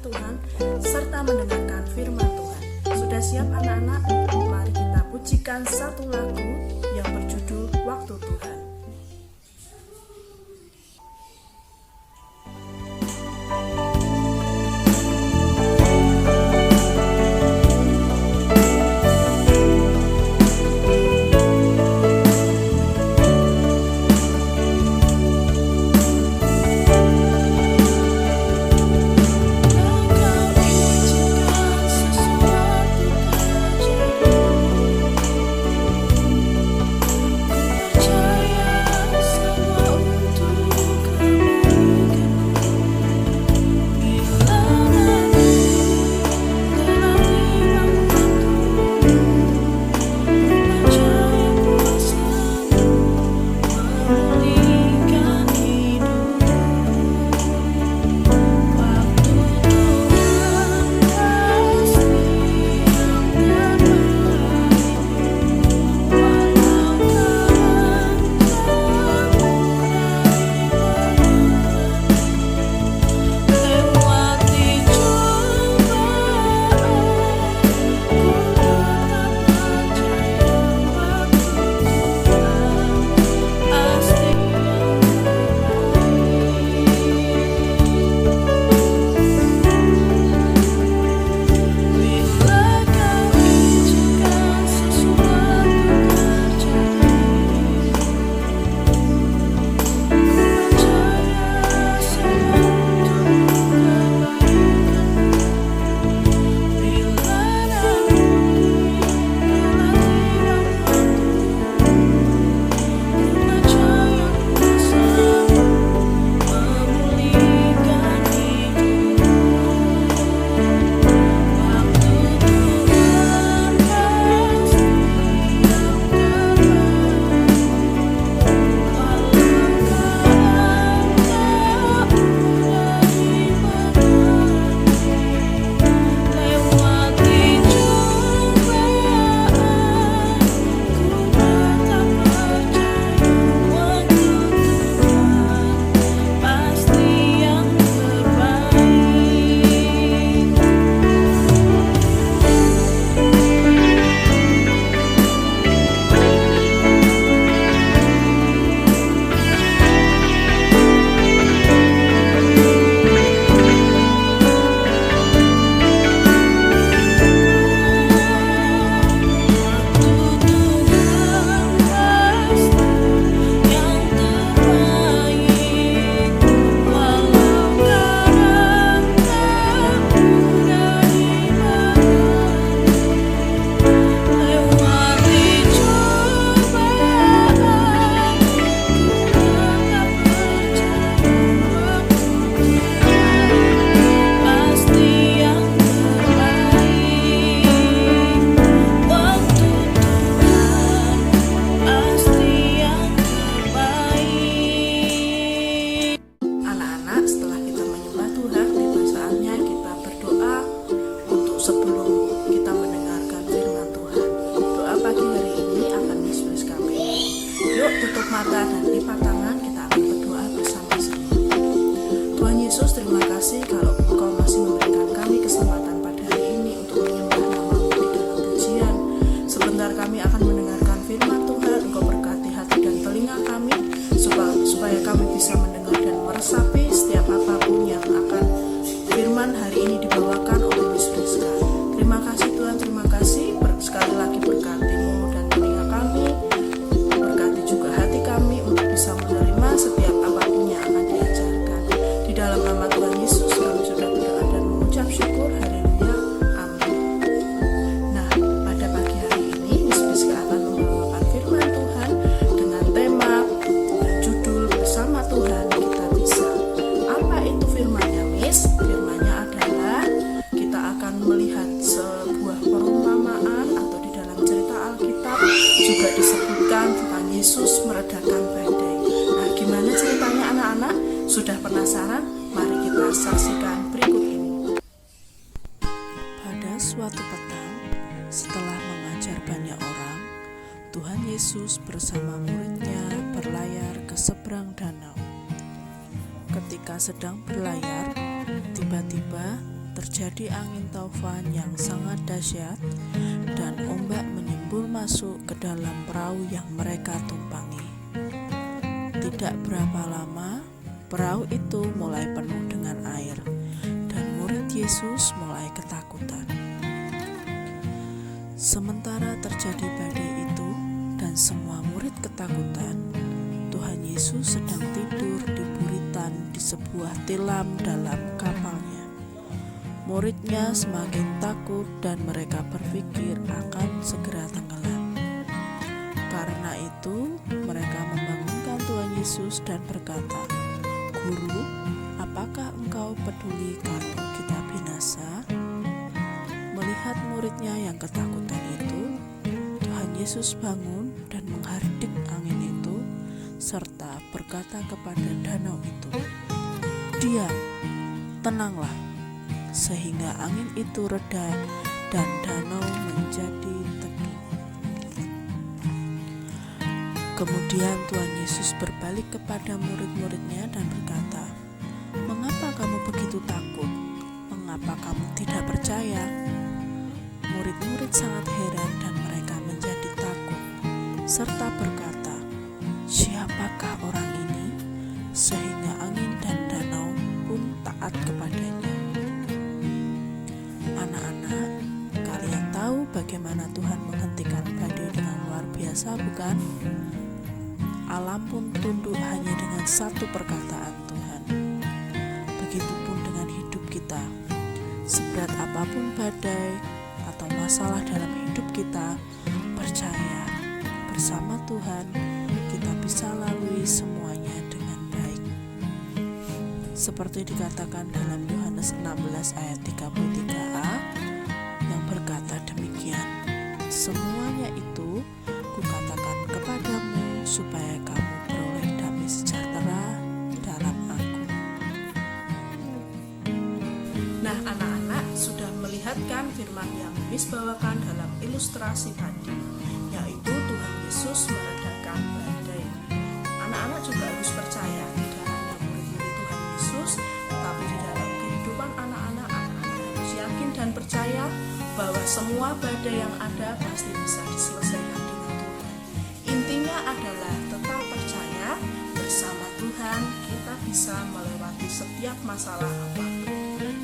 Tuhan serta mendengarkan firman Tuhan. Sudah siap anak-anak? Mari kita pujikan satu lagu yang berjudul Waktu Tuhan. Mata dan lipat tangan, kita akan berdoa bersama-sama. Tuhan Yesus, terima kasih kalau Engkau masih memberikan kami kesempatan pada hari ini untuk menyembah nama-Mu di dalam pujian. Sebentar kami akan mendengarkan firman Tuhan. Engkau berkati hati dan telinga kami supaya kami bisa mendengar dan meresapi setiap apapun yang akan firman hari ini dibawakan oleh Miss Rizka. Terima kasih Tuhan, terima kasih. Sekali lagi berkati-Mu dan telinga kami, berkati juga hati kami untuk bisa menerima setiap apapun yang akan diajarkan. Di dalam nama Tuhan Yesus kami sudah berdoa dan mengucap syukur. Haleluya, amin. Nah, pada pagi hari ini Miss Rizka akan membawakan firman Tuhan dengan tema dan judul Bersama Tuhan Kita Bisa. Apa itu firman-Nya, Miss? Firman-Nya adalah kita akan melihat sebuah perumpamaan atau di dalam cerita Alkitab juga disebutkan tentang Yesus meredakan badai. Nah, gimana ceritanya anak-anak? Sudah penasaran? Mari kita saksikan berikut ini. Pada suatu petang, setelah mengajar banyak orang, Tuhan Yesus bersama murid-Nya berlayar ke seberang danau. Ketika sedang berlayar, tiba-tiba terjadi angin taufan yang sangat dahsyat dan ombak menyembul masuk ke dalam perahu yang mereka tumpangi. Tidak berapa lama, perahu itu mulai penuh dengan air dan murid Yesus mulai ketakutan. Sementara terjadi badai itu dan semua murid ketakutan, Tuhan Yesus sedang tidur di buritan di sebuah tilam dalam kapalnya. Muridnya semakin takut dan mereka berpikir akan segera tenggelam. Karena itu mereka membangunkan Tuhan Yesus dan berkata, "Guru, apakah engkau peduli kalau kita binasa?" Melihat muridnya yang ketakutan itu, Tuhan Yesus bangun dan menghardik angin itu serta berkata kepada danau itu, "Diam, tenanglah," sehingga angin itu reda dan danau menjadi teduh. Kemudian Tuhan Yesus berbalik kepada murid-muridnya dan berkata, "Mengapa kamu begitu takut? Mengapa kamu tidak percaya?" Murid-murid sangat heran dan mereka menjadi takut, serta berkata, "Siapakah orang ini sehingga angin dan danau pun taat kepadanya?" Anak-anak, kalian tahu bagaimana Tuhan menghentikan badai dengan luar biasa, bukan? Alam pun tunduk hanya dengan satu perkataan Tuhan. Begitupun dengan hidup kita. Seberat apapun badai atau masalah dalam hidup kita, percaya bersama Tuhan kita bisa lalui semuanya dengan baik. Seperti dikatakan dalam Yohanes 16 ayat 33a yang berkata demikian, "Semuanya itu kukatakan kepadamu supaya kamu beroleh damai sejahtera dalam Aku." Nah, anak-anak sudah melihat kan firman yang Miss bawakan dalam ilustrasi tadi, yaitu Tuhan Yesus meredakan badai. Anak-anak juga harus percaya tidak hanya murid-murid Tuhan Yesus, tetapi di dalam kehidupan anak-anak harus yakin dan percaya bahwa semua badai yang ada pasti bisa diselesaikan dengan Tuhan. Intinya adalah tetap percaya bersama Tuhan kita bisa melewati setiap masalah apapun.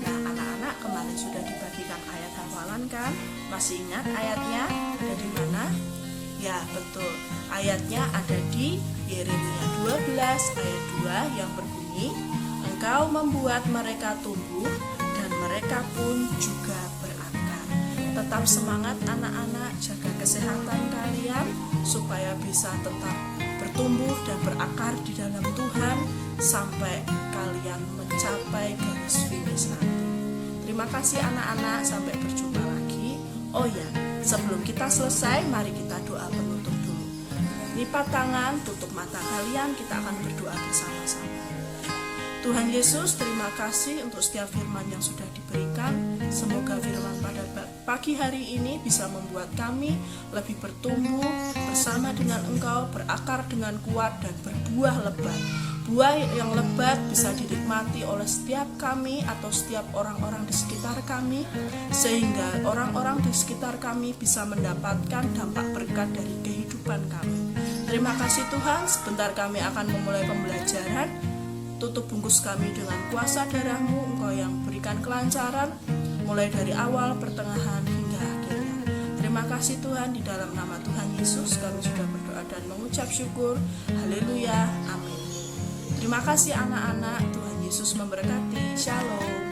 Nah, anak-anak kemarin sudah dibagikan ayat hafalan kan? Masih ingat ayatnya ada di mana? Ya, betul. Ayatnya ada di Yeremia 12 ayat 2 yang berbunyi, "Engkau membuat mereka tumbuh dan mereka pun juga berakar." Tetap semangat anak-anak, jaga kesehatan kalian supaya bisa tetap bertumbuh dan berakar di dalam Tuhan sampai kalian mencapai garis finish nanti. Terima kasih anak-anak, sampai berjumpa lagi. Oh ya, sebelum kita selesai, mari kita doa penutup dulu. Lipat tangan, tutup mata kalian, kita akan berdoa bersama-sama. Tuhan Yesus, terima kasih untuk setiap firman yang sudah diberikan. Semoga firman pada pagi hari ini bisa membuat kami lebih bertumbuh bersama dengan Engkau, berakar dengan kuat dan berbuah lebat. Buah yang lebat bisa dinikmati oleh setiap kami atau setiap orang-orang di sekitar kami, sehingga orang-orang di sekitar kami bisa mendapatkan dampak berkat dari kehidupan kami. Terima kasih Tuhan, sebentar kami akan memulai pembelajaran. Tutup bungkus kami dengan kuasa darah-Mu, Engkau yang berikan kelancaran, mulai dari awal, pertengahan, hingga akhirnya. Terima kasih Tuhan, di dalam nama Tuhan Yesus kami sudah berdoa dan mengucap syukur. Haleluya, amin. Terima kasih anak-anak, Tuhan Yesus memberkati. Shalom.